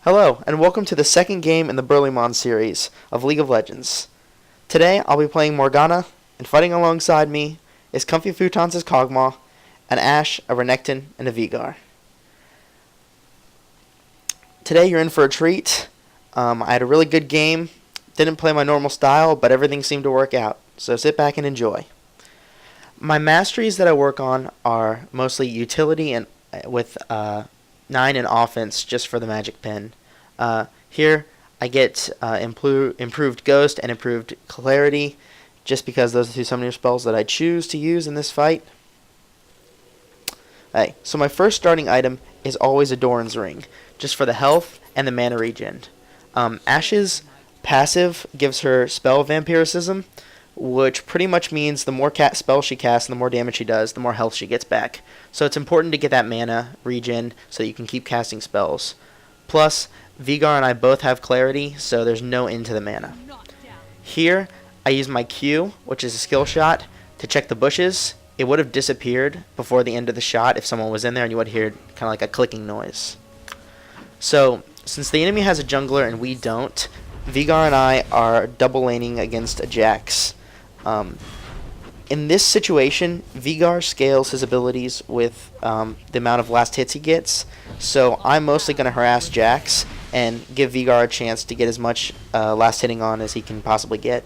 Hello, and welcome to the second game in the Burleymon series of League of Legends. Today, I'll be playing Morgana, and fighting alongside me is Comfy Futons' Kog'Maw, an Ashe, a Renekton, and a Veigar. Today, you're in for a treat. I had a really good game. Didn't play my normal style, but everything seemed to work out. So sit back and enjoy. My masteries that I work on are mostly utility and with 9 in offense just for the magic pin. Here I get improved Ghost and improved Clarity just because those are two summoner spells that I choose to use in this fight. So my first starting item is always a Doran's Ring, just for the health and the mana regen. Ashe's passive gives her spell vampirism, which pretty much means the more spells she casts and the more damage she does, the more health she gets back. So it's important to get that mana regen so that you can keep casting spells. Plus, Veigar and I both have clarity, so there's no end to the mana. Here, I use my Q, which is a skill shot, to check the bushes. It would have disappeared before the end of the shot if someone was in there, and you would hear kind of like a clicking noise. So, since the enemy has a jungler and we don't, Veigar and I are double laning against a Jax. In this situation, Veigar scales his abilities with the amount of last hits he gets, so I'm mostly going to harass Jax and give Veigar a chance to get as much last hitting on as he can possibly get.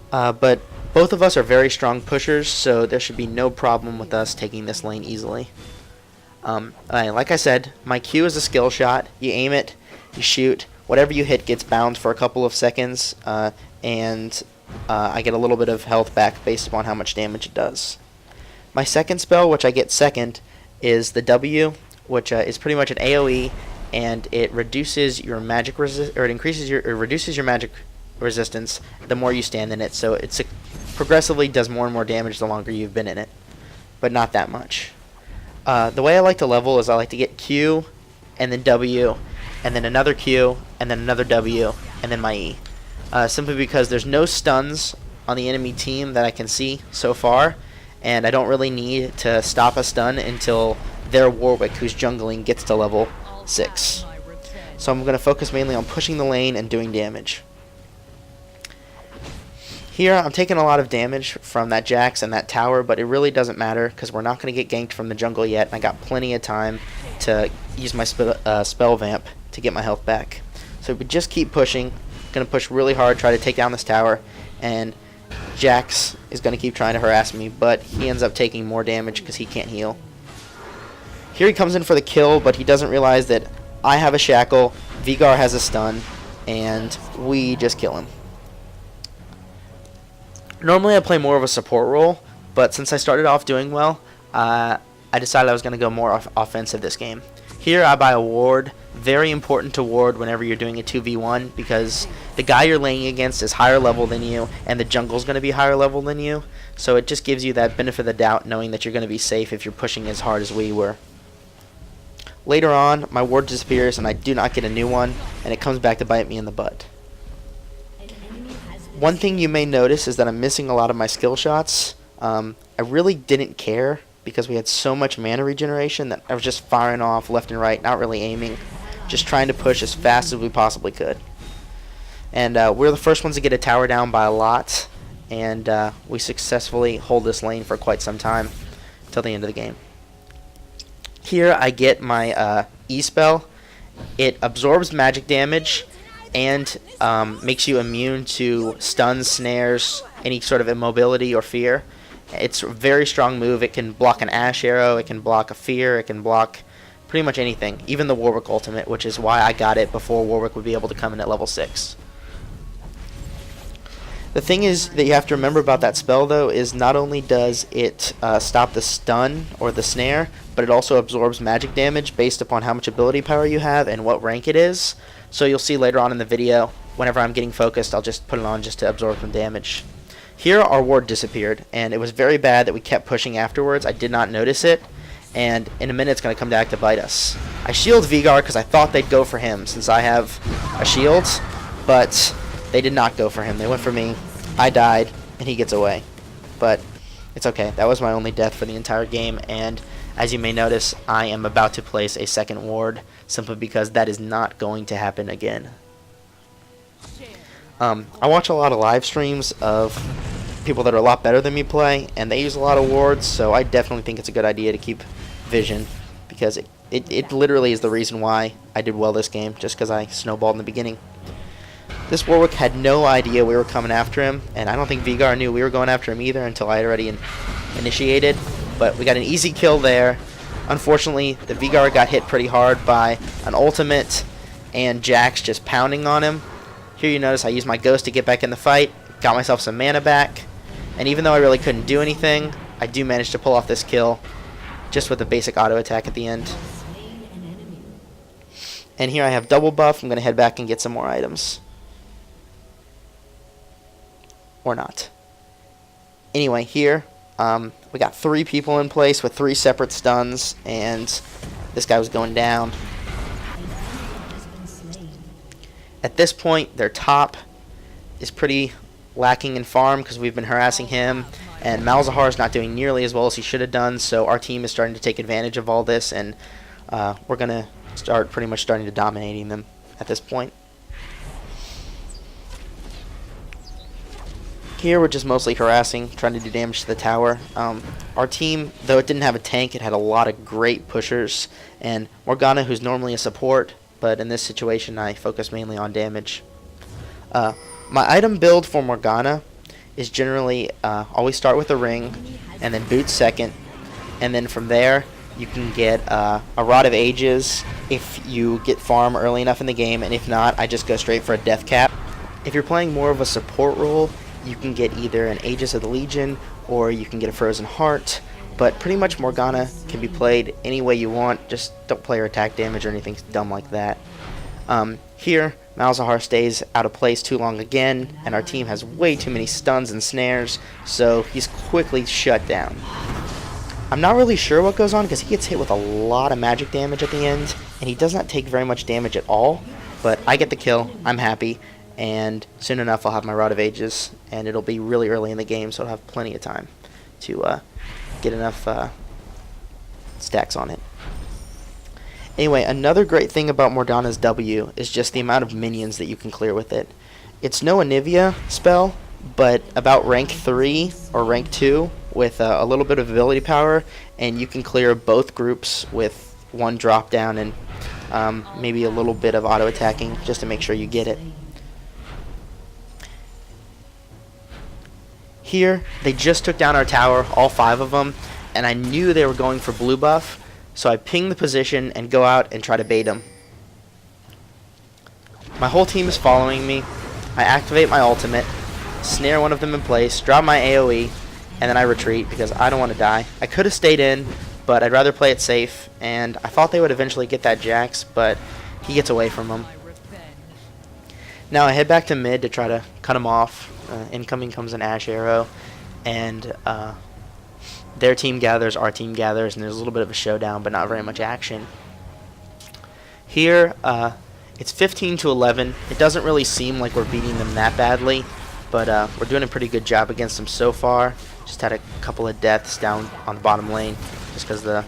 But both of us are very strong pushers, so there should be no problem with us taking this lane easily. Like I said, my Q is a skill shot. You aim it, you shoot, whatever you hit gets bound for a couple of seconds, and I get a little bit of health back based upon how much damage it does. My second spell, which I get second, is the W, which is pretty much an AoE, and it reduces your magic reduces your magic resistance the more you stand in it. So it progressively does more and more damage the longer you've been in it, but not that much. The way I like to level is I like to get Q, and then W, and then another Q, and then another W, and then my E. Simply because there's no stuns on the enemy team that I can see so far, and I don't really need to stop a stun until their Warwick, who's jungling, gets to level 6. So I'm going to focus mainly on pushing the lane and doing damage. Here I'm taking a lot of damage from that Jax and that tower, but it really doesn't matter because we're not going to get ganked from the jungle yet, and I got plenty of time to use my spell vamp to get my health back. So we just keep pushing. Going to push really hard, try to take down this tower, and Jax is going to keep trying to harass me, but he ends up taking more damage because he can't heal. Here he comes in for the kill, but he doesn't realize that I have a shackle, Veigar has a stun, and we just kill him. Normally I play more of a support role, but since I started off doing well, I decided I was going to go more offensive this game. Here I buy a ward. Very important to ward whenever you're doing a 2v1 because the guy you're laying against is higher level than you, and the jungle's going to be higher level than you. So it just gives you that benefit of the doubt knowing that you're going to be safe if you're pushing as hard as we were. Later on, my ward disappears and I do not get a new one, and it comes back to bite me in the butt. One thing you may notice is that I'm missing a lot of my skill shots. I really didn't care because we had so much mana regeneration that I was just firing off left and right, not really aiming, just trying to push as fast as we possibly could. And we're the first ones to get a tower down by a lot, and we successfully hold this lane for quite some time till the end of the game. Here I get my E spell. It absorbs magic damage and makes you immune to stuns, snares, any sort of immobility or fear. It's a very strong move. It can block an Ashe arrow, it can block a fear, it can block pretty much anything, even the Warwick ultimate, which is why I got it before Warwick would be able to come in at level 6. The thing is that you have to remember about that spell, though, is not only does it stop the stun or the snare, but it also absorbs magic damage based upon how much ability power you have and what rank it is. So you'll see later on in the video, whenever I'm getting focused, I'll just put it on just to absorb some damage. Here our ward disappeared, and it was very bad that we kept pushing afterwards. I did not notice it, and in a minute it's going to come back to bite us. I shield Veigar because I thought they'd go for him since I have a shield, but they did not go for him. They went for me. I died, and he gets away. But it's okay. That was my only death for the entire game, and As you may notice, I am about to place a second ward, simply because that is not going to happen again. I watch a lot of live streams of people that are a lot better than me play, and they use a lot of wards, so I definitely think it's a good idea to keep vision, because it literally is the reason why I did well this game, just because I snowballed in the beginning. This Warwick had no idea we were coming after him, and I don't think Vigar knew we were going after him either until I had already initiated, but we got an easy kill there. Unfortunately, the Vigar got hit pretty hard by an ultimate and Jax just pounding on him. Here you notice I used my Ghost to get back in the fight, got myself some mana back, and even though I really couldn't do anything, I do manage to pull off this kill just with a basic auto attack at the end. And here I have double buff. I'm going to head back and get some more items. Or not. Anyway, here we got 3 people in place with 3 separate stuns, and this guy was going down. At this point, their top is pretty lacking in farm because we've been harassing him, and Malzahar is not doing nearly as well as he should have done, so our team is starting to take advantage of all this, and we're going to start pretty much starting to dominating them at this point. Here we're just mostly harassing, trying to do damage to the tower. Our team, though it didn't have a tank, it had a lot of great pushers, and Morgana, who's normally a support, but in this situation I focus mainly on damage. My item build for Morgana is generally always start with a ring, and then boot second, and then from there you can get a Rod of Ages if you get farm early enough in the game, and if not, I just go straight for a death cap. If you're playing more of a support role, you can get either an Aegis of the Legion or you can get a Frozen Heart, but pretty much Morgana can be played any way you want, just don't play her attack damage or anything dumb like that. Here, Malzahar stays out of place too long again, and our team has way too many stuns and snares, so he's quickly shut down. I'm not really sure what goes on because he gets hit with a lot of magic damage at the end, and he does not take very much damage at all, but I get the kill, I'm happy, and soon enough I'll have my Rod of Ages, and it'll be really early in the game, so I'll have plenty of time to get enough stacks on it. Anyway, another great thing about Morgana's W is just the amount of minions that you can clear with it. It's no Anivia spell, but about rank 3 or rank 2 with a little bit of ability power, and you can clear both groups with one drop down and maybe a little bit of auto attacking just to make sure you get it. Here, they just took down our tower, all 5 of them, and I knew they were going for blue buff, so I ping the position and go out and try to bait them. My whole team is following me. I activate my ultimate, snare one of them in place, drop my AoE, and then I retreat because I don't want to die. I could have stayed in, but I'd rather play it safe, and I thought they would eventually get that Jax, but he gets away from them. Now I head back to mid to try to cut him off. Incoming comes an Ash Arrow, and their team gathers, our team gathers, and there's a little bit of a showdown, but not very much action. Here, it's 15-11. It doesn't really seem like we're beating them that badly, but we're doing a pretty good job against them so far. Just had a couple of deaths down on the bottom lane, just because the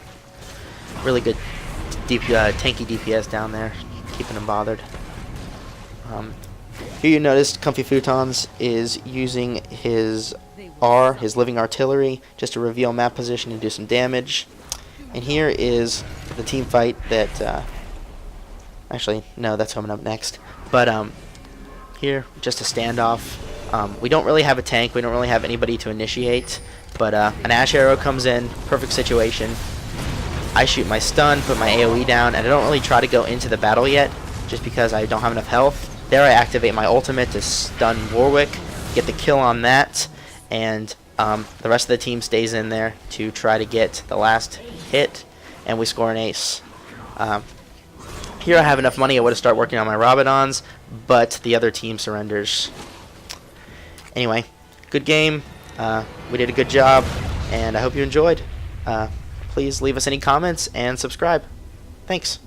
really good tanky DPS down there, keeping them bothered. Here you notice Comfy Futons is using his his living artillery, just to reveal map position and do some damage. And here is the team fight that, actually, no, that's coming up next. But here, just a standoff. We don't really have a tank, we don't really have anybody to initiate, but an Ash Arrow comes in, perfect situation. I shoot my stun, put my AoE down, and I don't really try to go into the battle yet, just because I don't have enough health. There I activate my ultimate to stun Warwick, get the kill on that, and the rest of the team stays in there to try to get the last hit, and we score an ace. Here I have enough money, I would have started working on my Rabadons, but the other team surrenders. Anyway, good game, we did a good job, and I hope you enjoyed. Please leave us any comments and subscribe. Thanks.